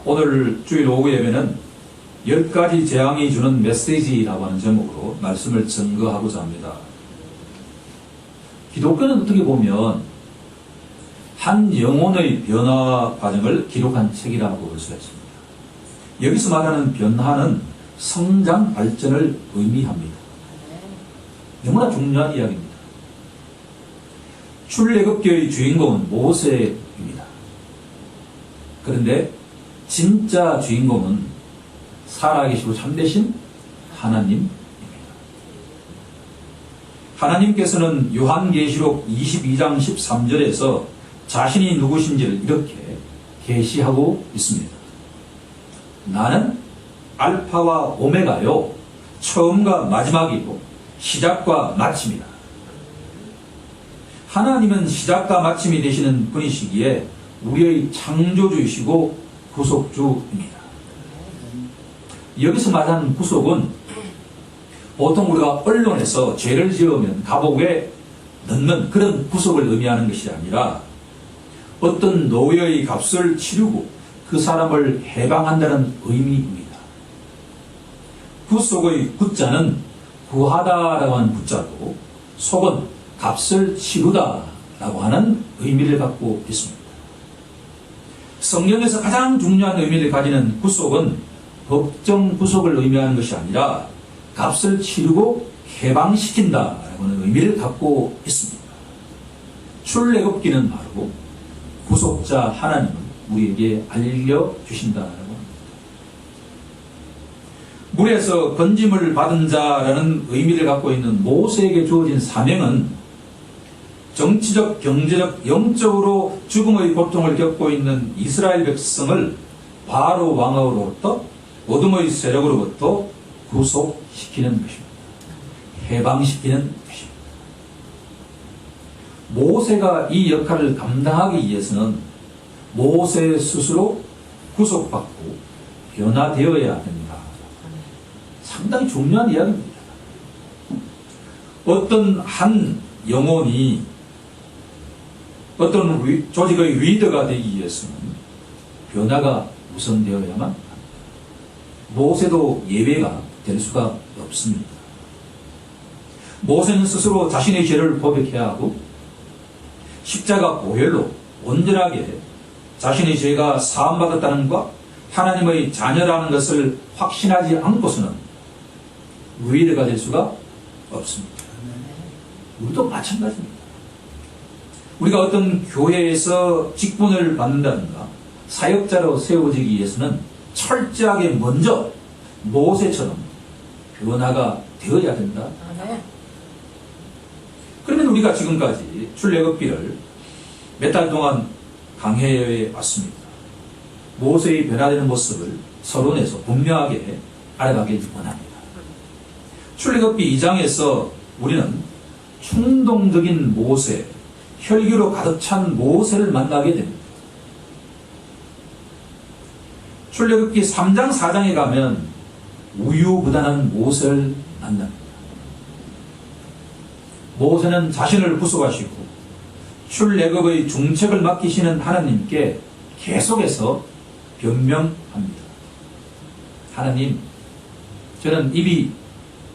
오늘 주일 오후 예배는 10가지 재앙이 주는 메시지라고 하는 제목으로 말씀을 증거하고자 합니다. 기독교는 어떻게 보면 한 영혼의 변화 과정을 기록한 책이라고 볼 수가 있습니다. 여기서 말하는 변화는 성장, 발전을 의미합니다. 너무나 중요한 이야기입니다. 출애굽기의 주인공은 모세입니다. 그런데 진짜 주인공은 살아계시고 참되신 하나님입니다. 하나님께서는 요한계시록 22장 13절에서 자신이 누구신지를 이렇게 계시하고 있습니다. 나는 알파와 오메가요, 처음과 마지막이고 시작과 마침이다. 하나님은 시작과 마침이 되시는 분이시기에 우리의 창조주이시고 구속주입니다. 여기서 말하는 구속은 보통 우리가 언론에서 죄를 지으면 감옥에 넣는 그런 구속을 의미하는 것이 아니라 어떤 노예의 값을 치르고 그 사람을 해방한다는 의미입니다. 구속의 구자는 구하다라고 하는 구자로 속은 값을 치르다라고 하는 의미를 갖고 있습니다. 성경에서 가장 중요한 의미를 가지는 구속은 법정 구속을 의미하는 것이 아니라 값을 치르고 해방시킨다라고 하는 의미를 갖고 있습니다. 출애굽기는 바로 구속자 하나님을 우리에게 알려주신다라고 합니다. 물에서 건짐을 받은 자라는 의미를 갖고 있는 모세에게 주어진 사명은 정치적, 경제적, 영적으로 죽음의 고통을 겪고 있는 이스라엘 백성을 바로 왕으로부터 어둠의 세력으로부터 구속시키는 것입니다. 해방시키는 것입니다. 모세가 이 역할을 감당하기 위해서는 모세 스스로 구속받고 변화되어야 됩니다. 상당히 중요한 이야기입니다. 어떤 한 영혼이 어떤 조직의 리더가 되기 위해서는 변화가 우선되어야만 합니다. 모세도 예외가 될 수가 없습니다. 모세는 스스로 자신의 죄를 고백해야 하고 십자가 보혈로 온전하게 자신의 죄가 사함받았다는 것과 하나님의 자녀라는 것을 확신하지 않고서는 리더가 될 수가 없습니다. 우리도 마찬가지입니다. 우리가 어떤 교회에서 직분을 받는다든가 사역자로 세워지기 위해서는 철저하게 먼저 모세처럼 변화가 되어야 된다. 그러면 우리가 지금까지 출애굽기를 몇 달 동안 강해해 왔습니다. 모세의 변화되는 모습을 서론에서 분명하게 알아가길 원합니다. 출애굽기 2장에서 우리는 충동적인 모세, 혈기로 가득 찬 모세를 만나게 됩니다. 출애굽기 3장, 4장에 가면 우유부단한 모세를 만납니다. 모세는 자신을 구속하시고 출애굽의 중책을 맡기시는 하나님께 계속해서 변명합니다. 하나님, 저는 입이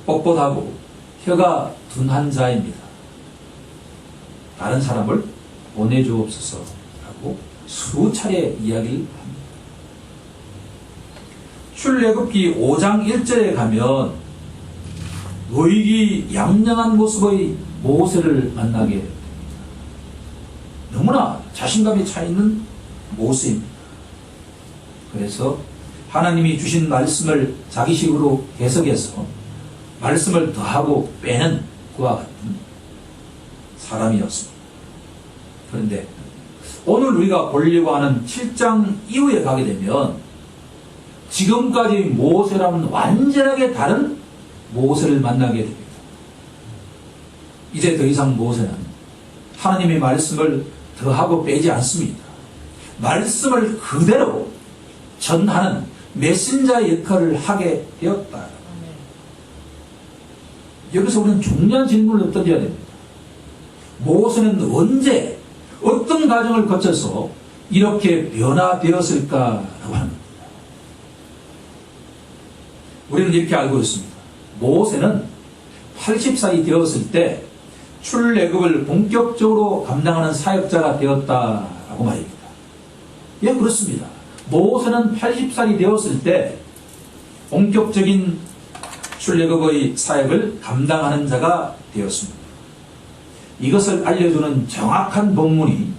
뻣뻣하고 혀가 둔한 자입니다. 다른 사람을 보내주옵소서라고 수차례 이야기를 합니다. 출애굽기 5장 1절에 가면 의기양양한 모습의 모세를 만나게 됩니다. 너무나 자신감이 차있는 모세입니다. 그래서 하나님이 주신 말씀을 자기식으로 해석해서 말씀을 더하고 빼는 그와 같은 사람이었습니다. 그런데 오늘 우리가 보려고 하는 7장 이후에 가게 되면 지금까지 모세랑은 완전하게 다른 모세를 만나게 됩니다. 이제 더 이상 모세는 하나님의 말씀을 더하고 빼지 않습니다. 말씀을 그대로 전하는 메신저의 역할을 하게 되었다. 여기서 우리는 중요한 질문을 던져야 됩니다. 모세는 언제 어떤 과정을 거쳐서 이렇게 변화되었을까라고 합니다. 우리는 이렇게 알고 있습니다. 모세는 80살이 되었을 때 출애굽을 본격적으로 감당하는 사역자가 되었다라고 말입니다. 예, 그렇습니다. 모세는 80살이 되었을 때 본격적인 출애굽의 사역을 감당하는 자가 되었습니다. 이것을 알려주는 정확한 본문이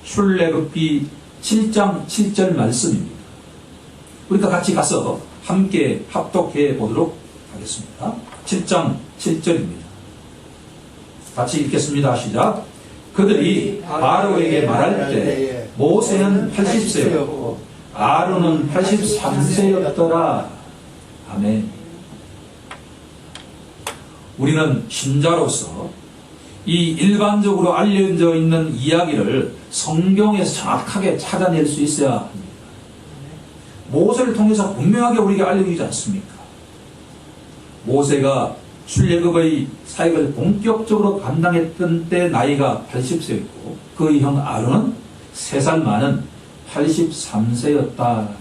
출애굽기 7장 7절 말씀입니다. 우리가 같이 가서 함께 합독해 보도록 하겠습니다. 7장 7절입니다. 같이 읽겠습니다. 시작. 그들이 바로에게 말할 때 모세는 80세였고 아론은 83세였더라. 아멘. 우리는 신자로서 이 일반적으로 알려져 있는 이야기를 성경에서 정확하게 찾아낼 수 있어야 합니다. 모세를 통해서 분명하게 우리에게 알려주지 않습니까? 모세가 출애굽의 사역을 본격적으로 감당했던 때 나이가 80세였고 그의 형 아론은 3살 많은 83세였다라고 합니다.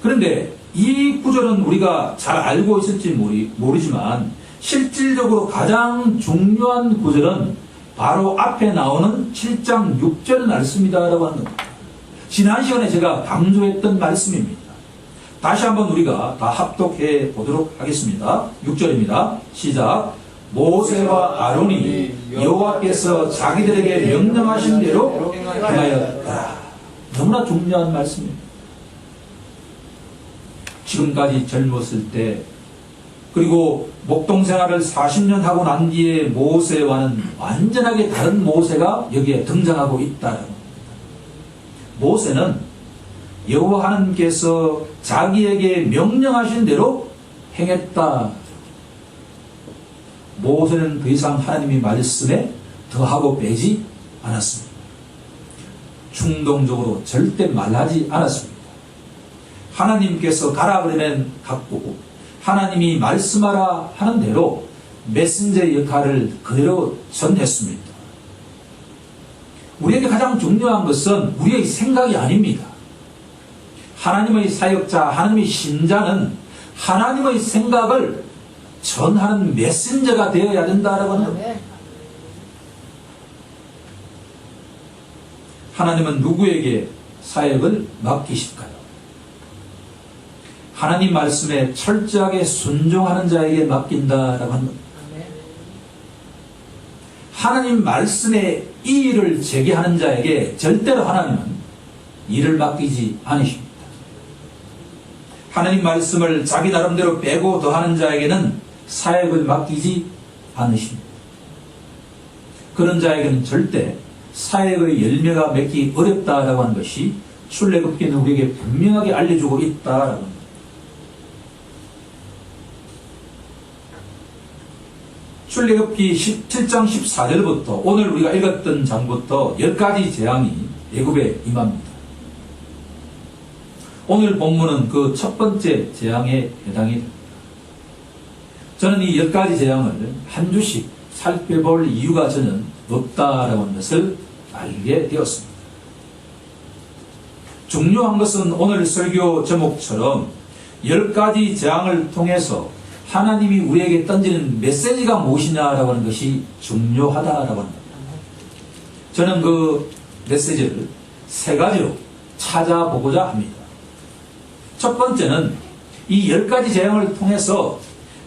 그런데 이 구절은 우리가 잘 알고 있을지 모르지만 실질적으로 가장 중요한 구절은 바로 앞에 나오는 7장 6절 말씀이다라고 하는 겁니다. 지난 시간에 제가 강조했던 말씀입니다. 다시 한번 우리가 다 합독해 보도록 하겠습니다. 6절입니다. 시작. 모세와 아론이 여호와께서 자기들에게 명령하신 대로 행하였다. 너무나 중요한 말씀입니다. 지금까지 젊었을 때 그리고 목동 생활을 40년 하고 난 뒤에 모세와는 완전하게 다른 모세가 여기에 등장하고 있다는 겁니다. 모세는 여호와 하나님께서 자기에게 명령하신 대로 행했다. 모세는 더 이상 하나님의 말씀에 더하고 빼지 않았습니다. 충동적으로 절대 말하지 않았습니다. 하나님께서 가라 그러면 갔고 하나님이 말씀하라 하는 대로 메신저 역할을 그대로 전했습니다. 우리에게 가장 중요한 것은 우리의 생각이 아닙니다. 하나님의 사역자, 하나님의 신자는 하나님의 생각을 전하는 메신저가 되어야 된다라고 하는 겁니다. 하나님은 누구에게 사역을 맡기실까요? 하나님 말씀에 철저하게 순종하는 자에게 맡긴다라고 하는 겁니다. 하나님 말씀에 이의를 제기하는 자에게 절대로 하나님은 일을 맡기지 않으십니다. 하나님 말씀을 자기 나름대로 빼고 더하는 자에게는 사역을 맡기지 않으십니다. 그런 자에게는 절대 사역의 열매가 맺기 어렵다라고 하는 것이 출애굽기는 우리에게 분명하게 알려주고 있다라고 합니다. 출애굽기 17장 14절부터 오늘 우리가 읽었던 장부터 10가지 재앙이 애굽에 임합니다. 오늘 본문은 그 첫 번째 재앙에 해당이 됩니다. 저는 이 10가지 재앙을 한 주씩 살펴볼 이유가 저는 없다라고 하는 것을 알게 되었습니다. 중요한 것은 오늘 설교 제목처럼 10가지 재앙을 통해서 하나님이 우리에게 던지는 메시지가 무엇이냐라고 하는 것이 중요하다라고 합니다. 저는 그 메시지를 3가지로 찾아보고자 합니다. 첫 번째는 이 10가지 재앙을 통해서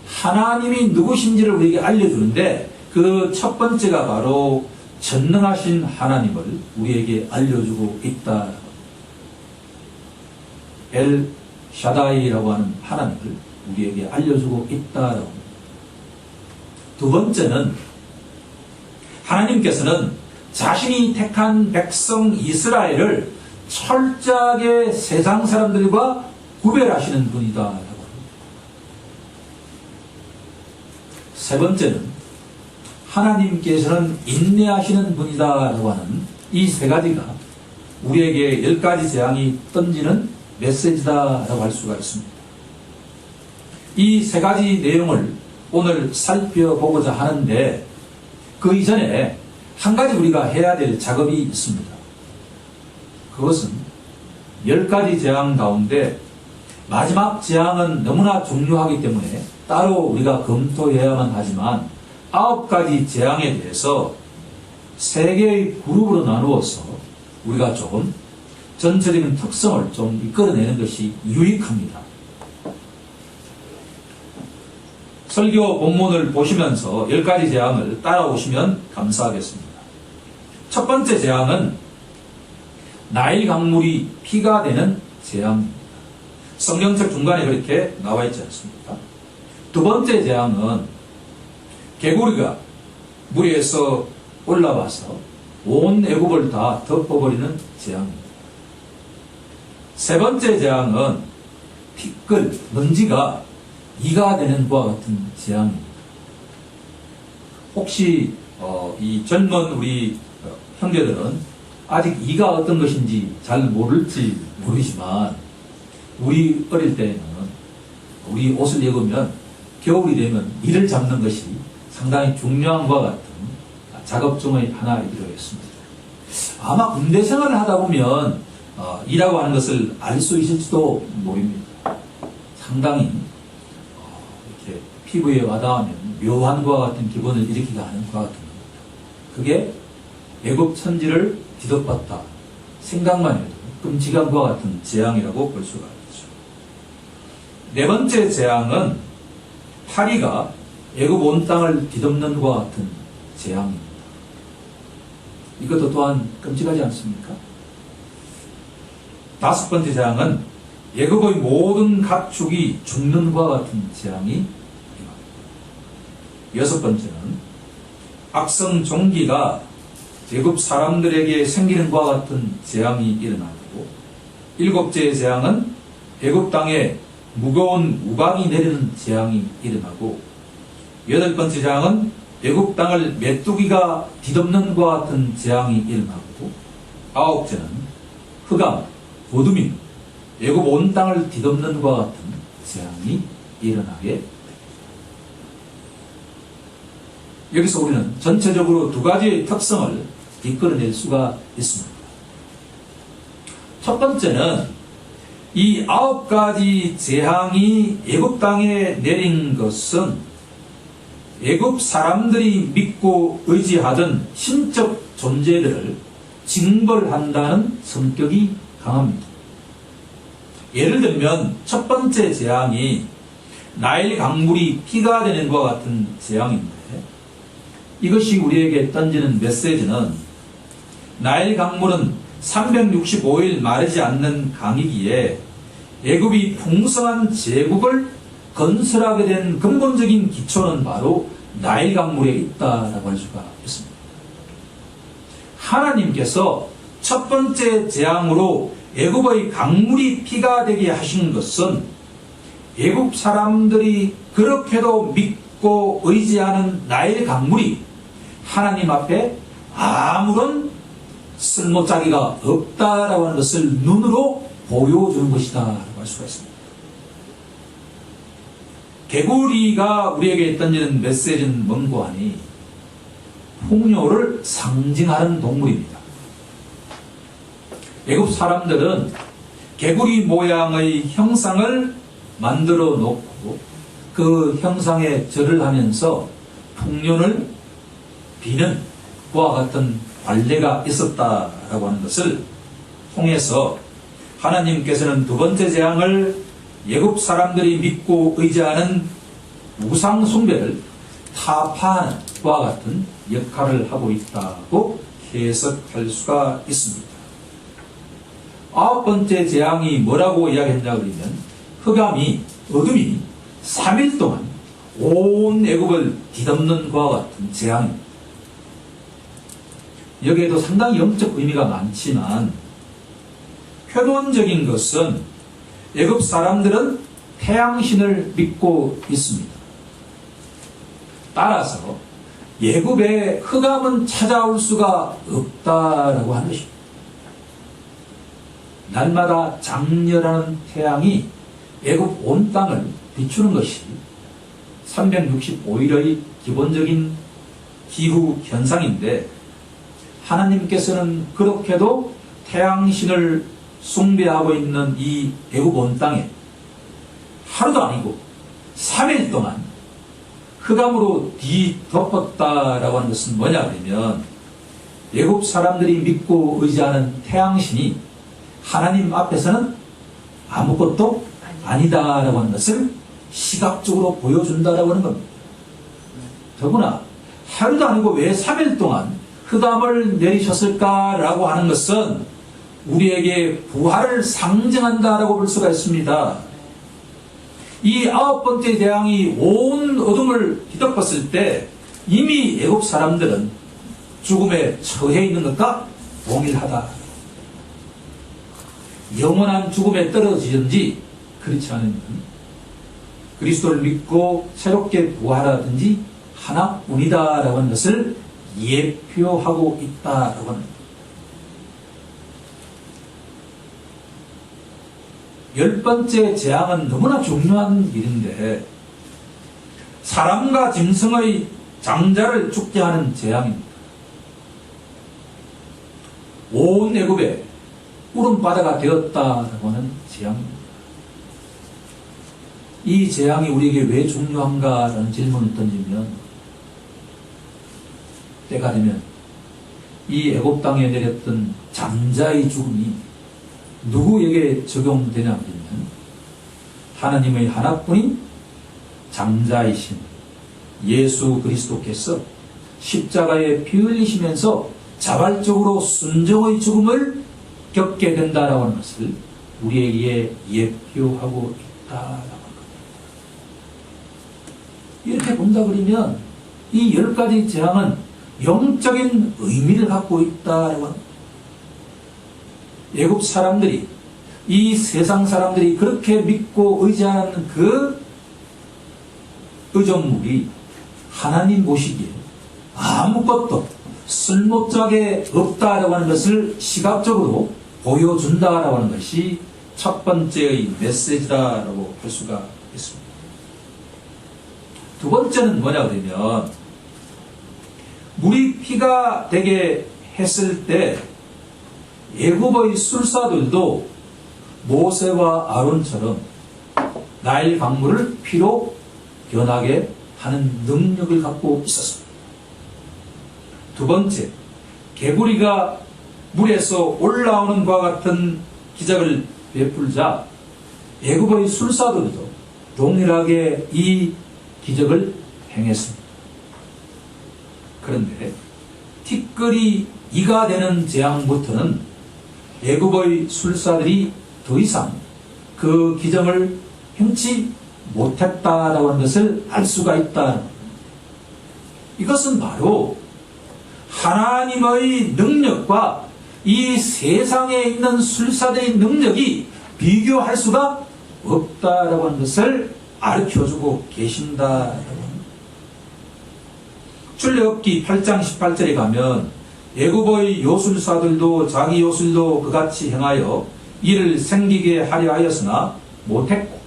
하나님이 누구신지를 우리에게 알려주는데 그 첫 번째가 바로 전능하신 하나님을 우리에게 알려주고 있다. 엘 샤다이라고 하는 하나님을 우리에게 알려주고 있다라고. 두 번째는 하나님께서는 자신이 택한 백성 이스라엘을 철저하게 세상 사람들과 구별하시는 분이다라고. 세 번째는 하나님께서는 인내하시는 분이다라고 하는 이 3가지가 우리에게 10가지 재앙이 던지는 메시지다라고 할 수가 있습니다. 이 3가지 내용을 오늘 살펴보고자 하는데 그 이전에 한 가지 우리가 해야 될 작업이 있습니다. 그것은 10가지 재앙 가운데 마지막 재앙은 너무나 중요하기 때문에 따로 우리가 검토해야만 하지만 9가지 재앙에 대해서 3개의 그룹으로 나누어서 우리가 조금 전체적인 특성을 좀 이끌어내는 것이 유익합니다. 설교 본문을 보시면서 10가지 재앙을 따라오시면 감사하겠습니다. 첫 번째 재앙은 나일 강물이 피가 되는 재앙입니다. 성경책 중간에 그렇게 나와 있지 않습니까? 두 번째 재앙은 개구리가 물 위에서 올라와서 온 애굽을 다 덮어버리는 재앙입니다. 세 번째 재앙은 티끌, 먼지가 이가 되는 것과 같은 재앙입니다. 혹시 이 젊은 우리 형제들은 아직 이가 어떤 것인지 잘 모를지 모르지만 우리 어릴 때는 우리 옷을 입으면 겨울이 되면 이를 잡는 것이 상당히 중요한 것과 같은 작업 중의 하나이기도 했습니다. 아마 군대 생활을 하다 보면 이라고 하는 것을 알 수 있을지도 모릅니다. 상당히 이렇게 피부에 와닿으면 묘한 것과 같은 기분을 일으키게 하는 것과 같은 겁니다. 그게 애굽 천지를 뒤덮었다. 생각만 해도 끔찍한 것과 같은 재앙이라고 볼 수가 있죠. 네 번째 재앙은 파리가 애굽 온 땅을 뒤덮는 것과 같은 재앙입니다. 이것도 또한 끔찍하지 않습니까? 다섯 번째 재앙은 애굽의 모든 가축이 죽는 것과 같은 재앙이 일어납니다. 여섯 번째는 악성 종기가 애굽 사람들에게 생기는 것과 같은 재앙이 일어나고, 일곱째 재앙은 애굽 땅에 무거운 우박이 내리는 재앙이 일어나고, 여덟 번째 재앙은 애굽 땅을 메뚜기가 뒤덮는 것과 같은 재앙이 일어나고, 아홉째는 흑암, 어둠이 애굽 온 땅을 뒤덮는 것과 같은 재앙이 일어나게 됩니다. 여기서 우리는 전체적으로 두 가지의 특성을 이끌어낼 수가 있습니다. 첫 번째는 이 9가지 재앙이 애굽 땅에 내린 것은 애굽 사람들이 믿고 의지하던 신적 존재들을 징벌한다는 성격이 강합니다. 예를 들면 첫 번째 재앙이 나일 강물이 피가 되는 것과 같은 재앙인데, 이것이 우리에게 던지는 메시지는 나일 강물은 365일 마르지 않는 강이기에 애굽이 풍성한 제국을 건설하게 된 근본적인 기초는 바로 나일 강물에 있다라고 할 수가 있습니다. 하나님께서 첫 번째 재앙으로 애굽의 강물이 피가 되게 하신 것은 애굽 사람들이 그렇게도 믿고 의지하는 나일 강물이 하나님 앞에 아무런 쓸모짜기가 없다라고 하는 것을 눈으로 보여주는 것이다 라고 할 수가 있습니다. 개구리가 우리에게 던지는 메시지는 뭔고 하니 풍요를 상징하는 동물입니다. 애굽 사람들은 개구리 모양의 형상을 만들어 놓고 그 형상에 절을 하면서 풍년을 비는 그와 같은 관례가 있었다라고 하는 것을 통해서 하나님께서는 두 번째 재앙을 애굽 사람들이 믿고 의지하는 우상 숭배를 타파하는 그와 같은 역할을 하고 있다고 해석할 수가 있습니다. 아홉 번째 재앙이 뭐라고 이야기했냐 그러면 흑암이, 어둠이 3일 동안 온 애굽을 뒤덮는 것과 같은 재앙입니다. 여기에도 상당히 영적 의미가 많지만 표면적인 것은 애굽 사람들은 태양신을 믿고 있습니다. 따라서 애굽에 흑암은 찾아올 수가 없다라고 하는 것입니다. 날마다 장렬하는 태양이 애굽 온 땅을 비추는 것이 365일의 기본적인 기후 현상인데, 하나님께서는 그렇게도 태양신을 숭배하고 있는 이 애굽 온 땅에 하루도 아니고 3일 동안 흑암으로 뒤덮었다라고 하는 것은 뭐냐 그러면 애굽 사람들이 믿고 의지하는 태양신이 하나님 앞에서는 아무것도 아니다라고 하는 것을 시각적으로 보여준다라고 하는 겁니다. 더구나 하루도 아니고 왜 3일 동안 흑암을 내리셨을까라고 하는 것은 우리에게 부활을 상징한다라고 볼 수가 있습니다. 이 9번째 재앙이 온 어둠을 뒤덮었을 때 이미 애굽 사람들은 죽음에 처해 있는 것과 동일하다. 영원한 죽음에 떨어지든지 그렇지 않으면 그리스도를 믿고 새롭게 부활하든지 하나뿐이다라고 하는 것을 예표하고 있다라고 합니다. 10번째 재앙은 너무나 중요한 일인데 사람과 짐승의 장자를 죽게 하는 재앙입니다. 온 애굽에 울음바다가 되었다라고 하는 재앙입니다. 이 재앙이 우리에게 왜 중요한가라는 질문을 던지면 때가 되면 이 애굽 땅에 내렸던 장자의 죽음이 누구에게 적용되냐 하면 하나님의 하나뿐인 장자이신 예수 그리스도께서 십자가에 피 흘리시면서 자발적으로 순종의 죽음을 겪게 된다라고 하는 것을 우리에게 예표하고 있다라고 합니다. 이렇게 본다 그러면 이 10가지 재앙은 영적인 의미를 갖고 있다라고 합니다. 애굽 사람들이 이 세상 사람들이 그렇게 믿고 의지하는 그 의존물이 하나님 보시기에 아무것도 쓸모짝에 없다라고 하는 것을 시각적으로 보여준다라고 하는 것이 첫 번째의 메시지다라고 할 수가 있습니다. 두 번째는 뭐냐 그러면 물이 피가 되게 했을 때 애굽의 술사들도 모세와 아론처럼 나일 강물을 피로 변하게 하는 능력을 갖고 있었습니다. 두 번째, 개구리가 물에서 올라오는 것과 같은 기적을 베풀자 애굽의 술사들도 동일하게 이 기적을 행했습니다. 그런데 티끌이 이가 되는 재앙부터는 애굽의 술사들이 더 이상 그 기적을 행치 못했다라고 하는 것을 알 수가 있다. 이것은 바로 하나님의 능력과 이 세상에 있는 술사들의 능력이 비교할 수가 없다라고 하는 것을 가르쳐주고 계신다라고 합니다. 출애굽기 8장 18절에 가면 애굽의 요술사들도 자기 요술도 그같이 행하여 이를 생기게 하려 하였으나 못했고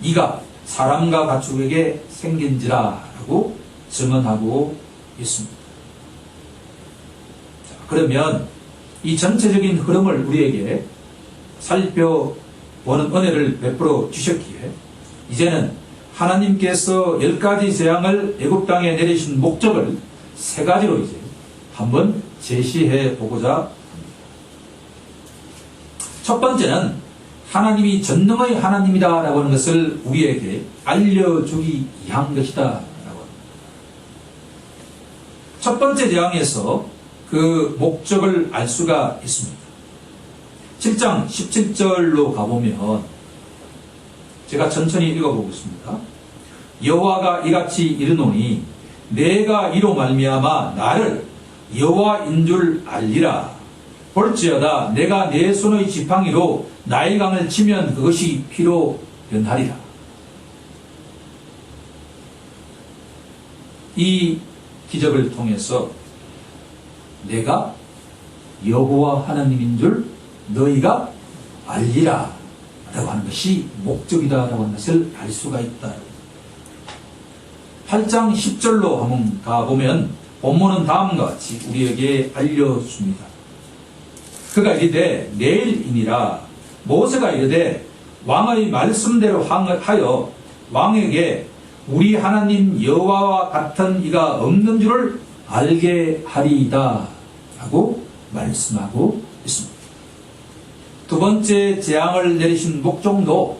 이가 사람과 가축에게 생긴지라 라고 증언하고 있습니다. 자, 그러면 이 전체적인 흐름을 우리에게 살펴보는 은혜를 베풀어 주셨기에 이제는 하나님께서 10가지 재앙을 애굽 땅에 내리신 목적을 3가지로 이제 한번 제시해 보고자 합니다. 첫 번째는 하나님이 전능의 하나님이다라고 하는 것을 우리에게 알려주기 위한 것이다 라고 합니다. 첫 번째 재앙에서 그 목적을 알 수가 있습니다. 7장 17절로 가보면 제가 천천히 읽어보겠습니다. 여호와가 이같이 이르노니 내가 이로 말미암아 나를 여호와인 줄 알리라. 볼지어다 내가 내 손의 지팡이로 나일강을 치면 그것이 피로 변하리라. 이 기적을 통해서 내가 여호와 하나님인 줄 너희가 알리라 라고 하는 것이 목적이다라고 하는 것을 알 수가 있다. 8장 10절로 한번 가보면 본문은 다음과 같이 우리에게 알려줍니다. 그가 이르되 내일이니라. 모세가 이르되 왕의 말씀대로 하여 왕에게 우리 하나님 여호와와 같은 이가 없는 줄을 알게 하리이다 라고 말씀하고 있습니다. 두 번째 재앙을 내리신 목적도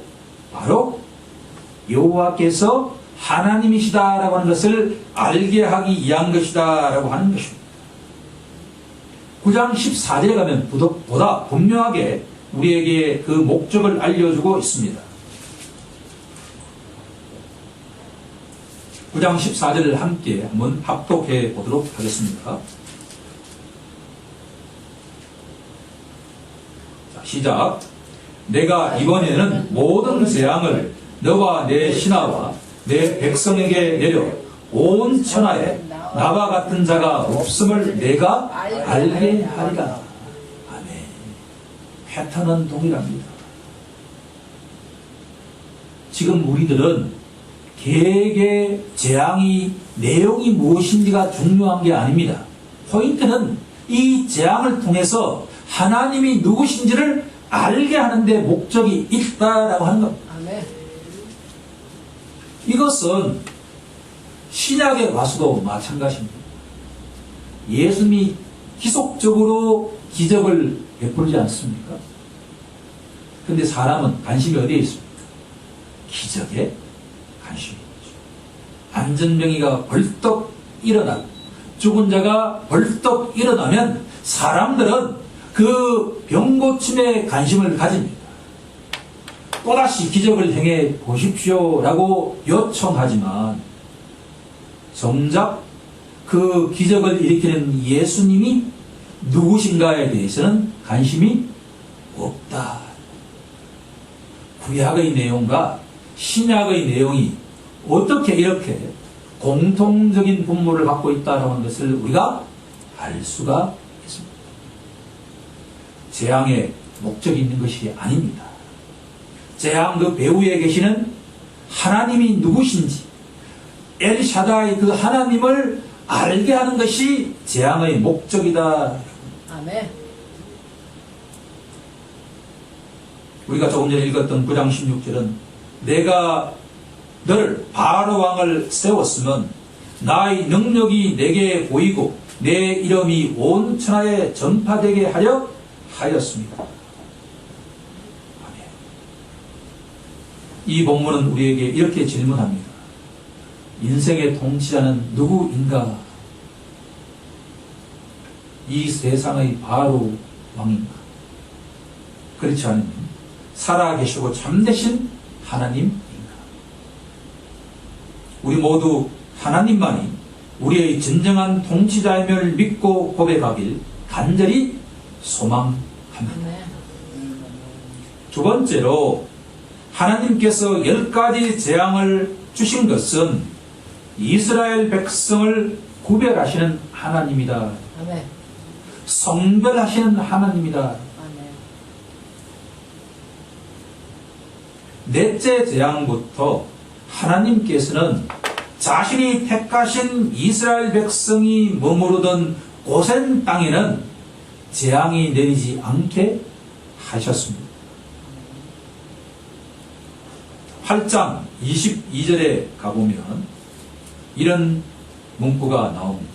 바로 여호와께서 하나님이시다라고 하는 것을 알게 하기 위한 것이다라고 하는 것입니다. 9장 14절에 가면 보다 분명하게 우리에게 그 목적을 알려주고 있습니다. 9장 14절을 함께 한번 합독해 보도록 하겠습니다. 자, 시작. 내가 이번에는 모든 재앙을 너와 내 신하와 내 백성에게 내려 온 천하에 나와 같은 자가 없음을 내가 알게 하리라. 아멘. 패턴은 동일합니다. 지금 우리들은 계획의 재앙이 내용이 무엇인지가 중요한 게 아닙니다. 포인트는 이 재앙을 통해서 하나님이 누구신지를 알게 하는데 목적이 있다라고 하는 겁니다. 아멘. 이것은 신약에 와서도 마찬가지입니다. 예수님이 지속적으로 기적을 베풀지 않습니까? 그런데 사람은 관심이 어디에 있습니까? 기적에 관심이 있죠. 안전병이가 벌떡 일어나고 죽은 자가 벌떡 일어나면 사람들은 그 병고침에 관심을 가집니다. 또다시 기적을 행해 보십시오라고 요청하지만 정작 그 기적을 일으키는 예수님이 누구신가에 대해서는 관심이 없다. 구약의 내용과 신약의 내용이 어떻게 이렇게 공통적인 분모를 갖고 있다는 것을 우리가 알 수가 있습니다. 재앙에 목적이 있는 것이 아닙니다. 재앙 그 배후에 계시는 하나님이 누구신지 엘샤다이 그 하나님을 알게 하는 것이 재앙의 목적이다. 아멘. 우리가 조금 전에 읽었던 9장 16절은 내가 너를 바로 왕을 세웠으면 나의 능력이 내게 보이고 내 이름이 온 천하에 전파되게 하려 하였습니다. 아멘. 이 본문은 우리에게 이렇게 질문합니다. 인생의 통치자는 누구인가? 이 세상의 바로 왕인가? 그렇지 않으면 살아계시고 참되신 하나님인가? 우리 모두 하나님만이 우리의 진정한 통치자임을 믿고 고백하길 간절히 소망합니다. 두 번째로 하나님께서 10가지 재앙을 주신 것은 이스라엘 백성을 구별하시는 하나님이다. 아멘. 성별하시는 하나님이다. 아멘. 넷째 재앙부터 하나님께서는 자신이 택하신 이스라엘 백성이 머무르던 고센 땅에는 재앙이 내리지 않게 하셨습니다. 8장 22절에 가보면 이런 문구가 나옵니다.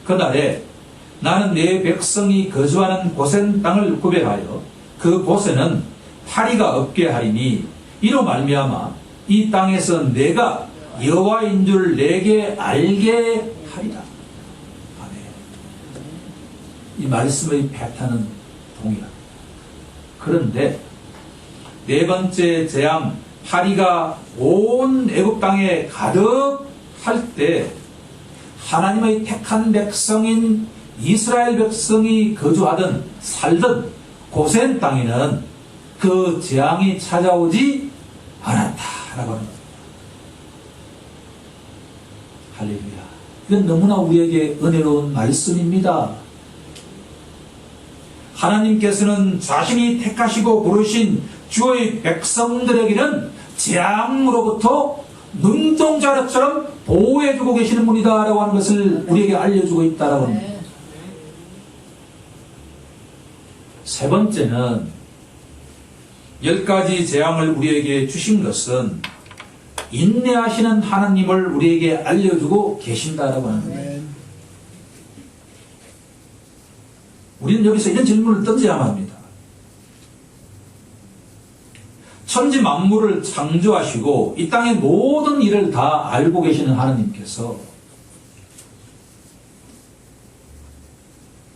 그날에 나는 내 백성이 거주하는 고센 땅을 구별하여 그 곳에는 파리가 없게 하리니 이로 말미암아 이 땅에서 내가 여호와인 줄 내게 알게 하리라. 아멘. 이 말씀의 패턴은 동일합니다. 그런데 네 번째 재앙 파리가 온 애굽 땅에 가득 할 때 하나님의 택한 백성인 이스라엘 백성이 거주하던 살던 고센 땅에는 그 재앙이 찾아오지 않았다라고 합니다. 할렐루야. 이건 너무나 우리에게 은혜로운 말씀입니다. 하나님께서는 자신이 택하시고 부르신 주의 백성들에게는 재앙으로부터 눈동자처럼 보호해주고 계시는 분이다라고 하는 것을 우리에게 알려주고 있다라고 합니다. 세 번째는 10가지 재앙을 우리에게 주신 것은 인내하시는 하나님을 우리에게 알려주고 계신다라고 하는 거예요. 우리는 여기서 이런 질문을 던져야만 합니다. 천지 만물을 창조하시고 이 땅의 모든 일을 다 알고 계시는 하나님께서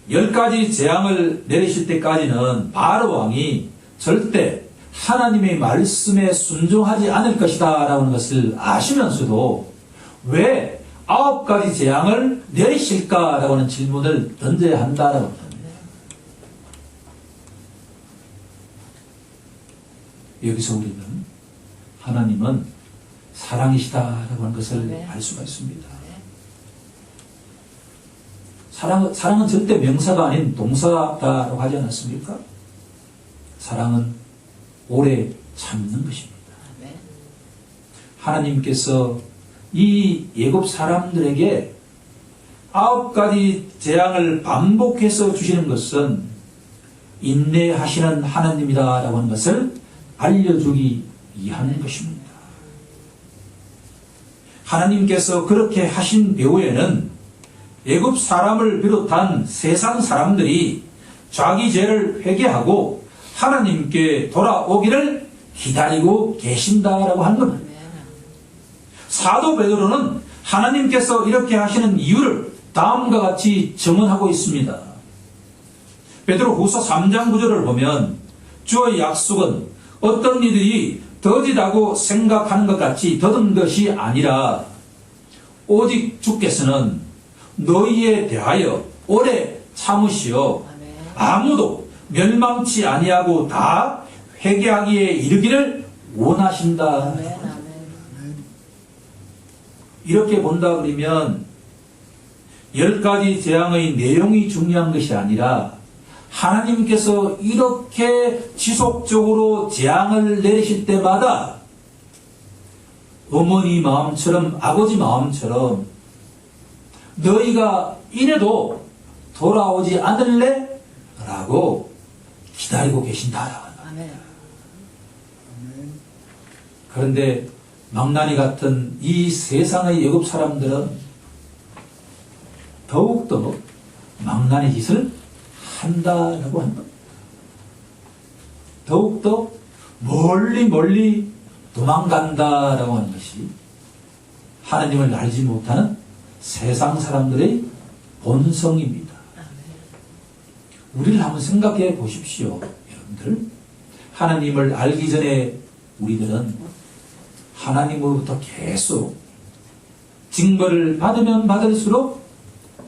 10가지 재앙을 내리실 때까지는 바로 왕이 절대 하나님의 말씀에 순종하지 않을 것이다 라는 것을 아시면서도 왜 9가지 재앙을 내리실까라고 하는 질문을 던져야 한다라고 합니다. 여기서 우리는 하나님은 사랑이시다라고 하는 것을 알 수가 있습니다. 사랑은 절대 명사가 아닌 동사다라고 하지 않았습니까? 사랑은 오래 참는 것입니다. 하나님께서 이 애굽 사람들에게 9가지 재앙을 반복해서 주시는 것은 인내하시는 하나님이다라고 하는 것을 알려주기 위한 것입니다. 하나님께서 그렇게 하신 배후에는 애굽 사람을 비롯한 세상 사람들이 자기 죄를 회개하고 하나님께 돌아오기를 기다리고 계신다라고 하는 겁니다. 사도 베드로는 하나님께서 이렇게 하시는 이유를 다음과 같이 증언하고 있습니다. 베드로 후서 3장 9절을 보면 주의 약속은 어떤 이들이 더디다고 생각하는 것 같이 더딘 것이 아니라 오직 주께서는 너희에 대하여 오래 참으시어 아무도 멸망치 아니하고 다 회개하기에 이르기를 원하신다. 이렇게 본다 그러면 10가지 재앙의 내용이 중요한 것이 아니라 하나님께서 이렇게 지속적으로 재앙을 내리실 때마다 어머니 마음처럼 아버지 마음처럼 너희가 이래도 돌아오지 않을래? 라고 기다리고 계신다라고 합니다. 그런데 망나니 같은 이 세상의 애굽 사람들은 더욱더 망나니 짓을 한다라고 합니다. 더욱더 멀리 도망간다라고 하는 것이 하나님을 알지 못하는 세상 사람들의 본성입니다. 우리를 한번 생각해 보십시오. 여러분들, 하나님을 알기 전에 우리들은 하나님으로부터 계속 징벌을 받으면 받을수록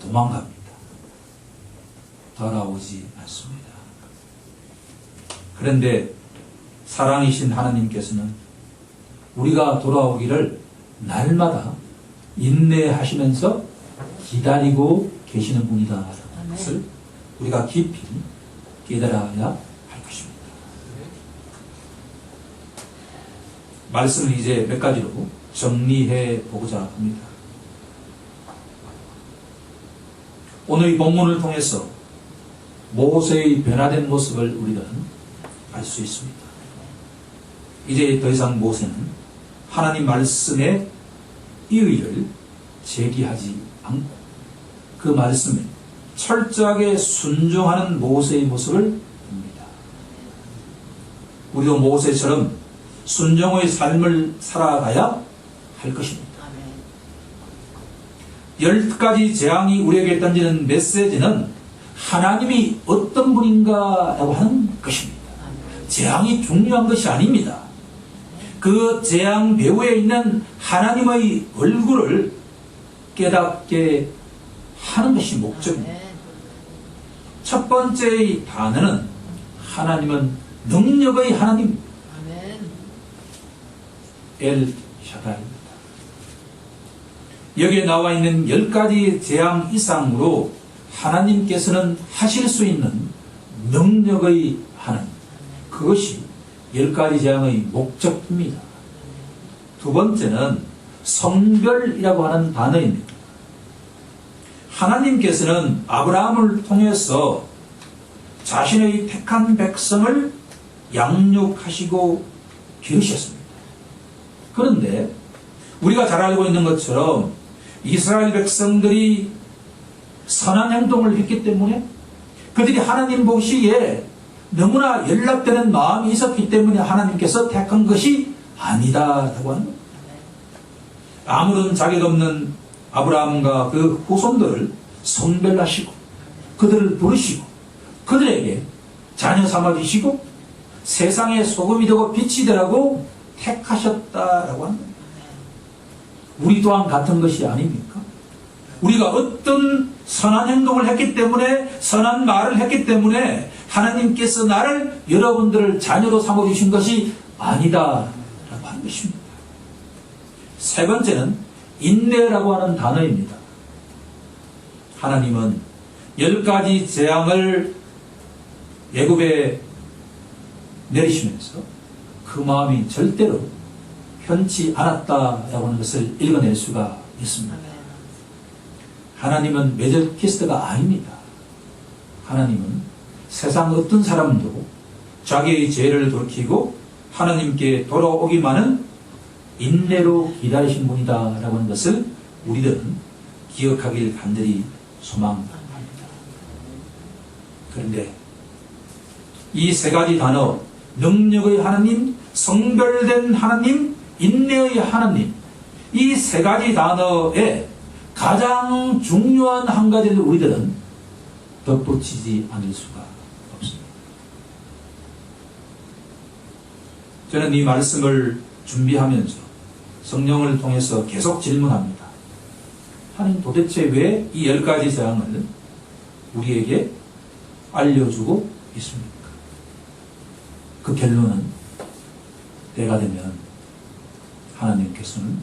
도망갑니다. 돌아오지 않습니다. 그런데 사랑이신 하나님께서는 우리가 돌아오기를 날마다 인내하시면서 기다리고 계시는 분이다라는 것을 우리가 깊이 깨달아야 할 것입니다. 말씀을 이제 몇 가지로 정리해 보고자 합니다. 오늘 이 본문을 통해서 모세의 변화된 모습을 우리는 알 수 있습니다. 이제 더 이상 모세는 하나님 말씀에 이의를 제기하지 않고 그 말씀에 철저하게 순종하는 모세의 모습을 봅니다. 우리도 모세처럼 순종의 삶을 살아가야 할 것입니다. 10가지 재앙이 우리에게 던지는 메시지는 하나님이 어떤 분인가라고 하는 것입니다. 재앙이 중요한 것이 아닙니다. 그 재앙 배후에 있는 하나님의 얼굴을 깨닫게 하는 것이 목적입니다. 첫 번째의 단어는 하나님은 능력의 하나님입니다. 엘 샤다이입니다. 여기에 나와 있는 10가지 재앙 이상으로 하나님께서는 하실 수 있는 능력의 하나님, 그것이 10가지 재앙의 목적입니다. 두 번째는 성별이라고 하는 단어입니다. 하나님께서는 아브라함을 통해서 자신의 택한 백성을 양육하시고 기르셨습니다. 그런데 우리가 잘 알고 있는 것처럼 이스라엘 백성들이 선한 행동을 했기 때문에 그들이 하나님 보시기에 너무나 연락되는 마음이 있었기 때문에 하나님께서 택한 것이 아니다라고 하는 겁니다. 아무런 자격 없는 아브라함과 그 후손들을 선별하시고 그들을 부르시고 그들에게 자녀 삼아주시고 세상의 소금이 되고 빛이 되라고 택하셨다라고 합니다. 우리 또한 같은 것이 아닙니까? 우리가 어떤 선한 행동을 했기 때문에 선한 말을 했기 때문에 하나님께서 나를 여러분들을 자녀로 삼아주신 것이 아니다라고 하는 것입니다. 세 번째는 인내라고 하는 단어입니다. 하나님은 10가지 재앙을 애굽에 내리시면서 그 마음이 절대로 편치 않았다라고 하는 것을 읽어낼 수가 있습니다. 하나님은 메조키스트가 아닙니다. 하나님은 세상 어떤 사람도 자기의 죄를 돌이키고 하나님께 돌아오기만은 인내로 기다리신 분이다라고 하는 것을 우리들은 기억하길 간절히 소망합니다. 그런데 이 세 가지 단어, 능력의 하나님, 성별된 하나님, 인내의 하나님, 이 세 가지 단어에 가장 중요한 한 가지를 우리들은 덧붙이지 않을 수가 없습니다. 저는 이 말씀을 준비하면서 성령을 통해서 계속 질문합니다. 하나님 도대체 왜 이 10가지 재앙을 우리에게 알려주고 있습니까? 그 결론은 때가 되면 하나님께서는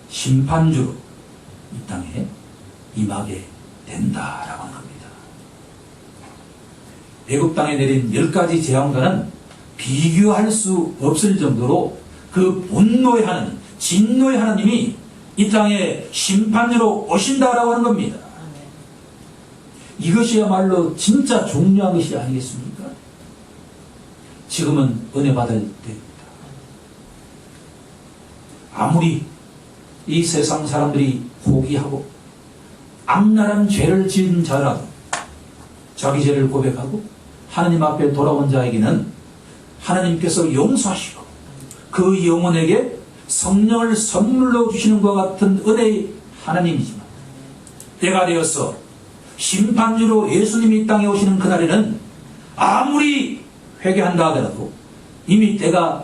심판주로 이 땅에 임하게 된다라고 하는 겁니다. 애굽 땅에 내린 10가지 재앙과는 비교할 수 없을 정도로 그 분노의 하나님, 진노의 하나님이 이 땅에 심판주로 오신다라고 하는 겁니다. 이것이야말로 진짜 중요한 것이 아니겠습니까? 지금은 은혜 받을 때입니다. 아무리 이 세상 사람들이 포기하고 악랄한 죄를 지은 자라도 자기 죄를 고백하고 하나님 앞에 돌아온 자에게는 하나님께서 용서하시고 그 영혼에게 성령을 선물로 주시는 것 같은 은혜의 하나님이지만 때가 되어서 심판주로 예수님이 이 땅에 오시는 그날에는 아무리 회개한다 하더라도 이미 때가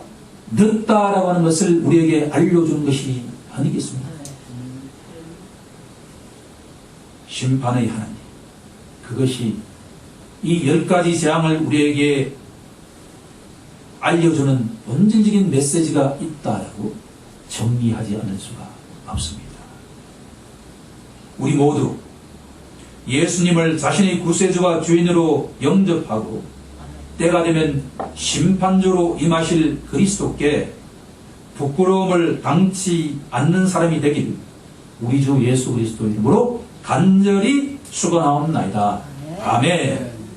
늦다라고 하는 것을 우리에게 알려주는 것이 아니겠습니까? 심판의 하나님, 그것이 이 10가지 재앙을 우리에게 알려주는 본질적인 메시지가 있다라고 정리하지 않을 수가 없습니다. 우리 모두 예수님을 자신의 구세주와 주인으로 영접하고 때가 되면 심판주로 임하실 그리스도께 부끄러움을 당치 않는 사람이 되길 우리 주 예수 그리스도의 이름으로 간절히 축원하옵나이다. 아멘.